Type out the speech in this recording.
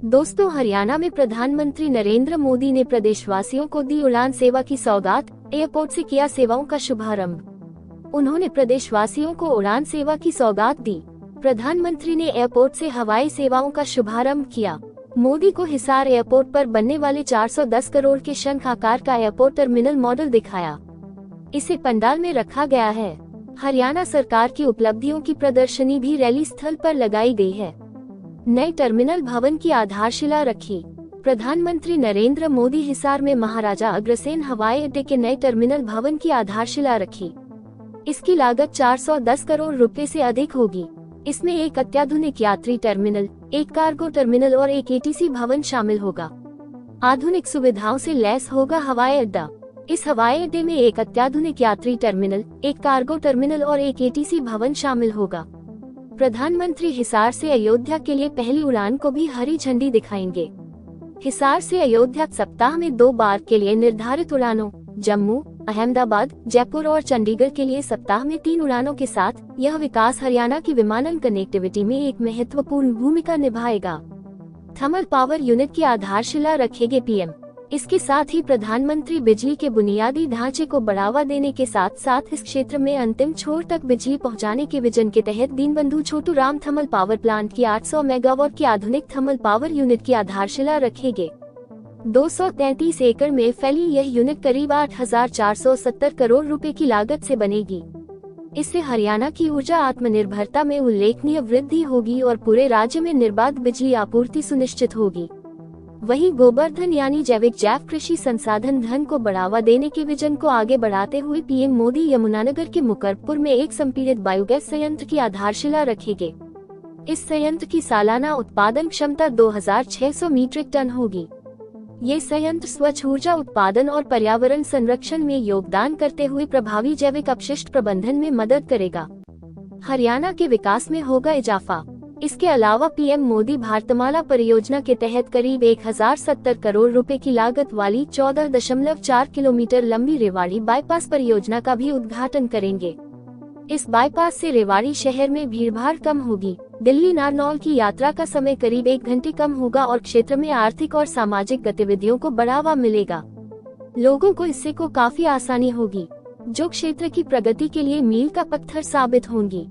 दोस्तों, हरियाणा में प्रधानमंत्री नरेंद्र मोदी ने प्रदेशवासियों को दी उड़ान सेवा की सौगात। एयरपोर्ट से किया सेवाओं का शुभारंभ। उन्होंने प्रदेशवासियों को उड़ान सेवा की सौगात दी। प्रधानमंत्री ने एयरपोर्ट से हवाई सेवाओं का शुभारंभ किया। मोदी को हिसार एयरपोर्ट पर बनने वाले 410 करोड़ के शंख आकार का एयरपोर्ट टर्मिनल मॉडल दिखाया। इसे पंडाल में रखा गया है। हरियाणा सरकार की उपलब्धियों की प्रदर्शनी भी रैली स्थल पर लगाई गई है। नए टर्मिनल भवन की आधारशिला रखी। प्रधानमंत्री नरेंद्र मोदी हिसार में महाराजा अग्रसेन हवाई अड्डे के नए टर्मिनल भवन की आधारशिला रखी। इसकी लागत 410 करोड़ रुपए से अधिक होगी। इसमें एक अत्याधुनिक यात्री टर्मिनल, एक कार्गो टर्मिनल और एक एटीसी भवन शामिल होगा। आधुनिक सुविधाओं से लैस होगा हवाई अड्डा। इस हवाई अड्डे में एक अत्याधुनिक यात्री टर्मिनल, एक कार्गो टर्मिनल और एक एटीसी भवन शामिल होगा। प्रधानमंत्री हिसार से अयोध्या के लिए पहली उड़ान को भी हरी झंडी दिखाएंगे। हिसार से अयोध्या सप्ताह में 2 बार के लिए निर्धारित उड़ानों, जम्मू, अहमदाबाद, जयपुर और चंडीगढ़ के लिए सप्ताह में 3 उड़ानों के साथ यह विकास हरियाणा की विमानन कनेक्टिविटी में एक महत्वपूर्ण भूमिका निभाएगा। थर्मल पावर यूनिट की आधारशिला रखेंगे पीएम। इसके साथ ही प्रधानमंत्री बिजली के बुनियादी ढांचे को बढ़ावा देने के साथ साथ इस क्षेत्र में अंतिम छोर तक बिजली पहुंचाने के विजन के तहत Deenbandhu Chhoturam thermal power plant की 800 मेगावाट की आधुनिक थर्मल पावर यूनिट की आधारशिला रखेंगे। 233 एकड़ में फैली यह यूनिट करीब 8,470 करोड़ रुपए की लागत से बनेगी। इससे हरियाणा की ऊर्जा आत्मनिर्भरता में उल्लेखनीय वृद्धि होगी और पूरे राज्य में निर्बाध बिजली आपूर्ति सुनिश्चित होगी। वहीं गोबर यानी जैव कृषि संसाधन धन को बढ़ावा देने के विजन को आगे बढ़ाते हुए पीएम मोदी यमुनानगर के मुकरपुर में एक संपीड़ित बायोगैस संयंत्र की आधारशिला रखेंगे। इस संयंत्र की सालाना उत्पादन क्षमता 2,600 मीट्रिक टन होगी। ये संयंत्र स्वच्छ ऊर्जा उत्पादन और पर्यावरण संरक्षण में योगदान करते हुए प्रभावी जैविक अपशिष्ट प्रबंधन में मदद करेगा। हरियाणा के विकास में होगा इजाफा। इसके अलावा पीएम मोदी भारतमाला परियोजना के तहत करीब 1,070 करोड़ रुपए की लागत वाली 14.4 किलोमीटर लंबी रेवाड़ी बाईपास परियोजना का भी उद्घाटन करेंगे। इस बाईपास से रेवाड़ी शहर में भीड़भाड़ कम होगी। दिल्ली नारनौल की यात्रा का समय करीब 1 घंटे कम होगा और क्षेत्र में आर्थिक और सामाजिक गतिविधियों को बढ़ावा मिलेगा। लोगों को इससे काफी आसानी होगी, जो क्षेत्र की प्रगति के लिए मील का पत्थर साबित होंगी।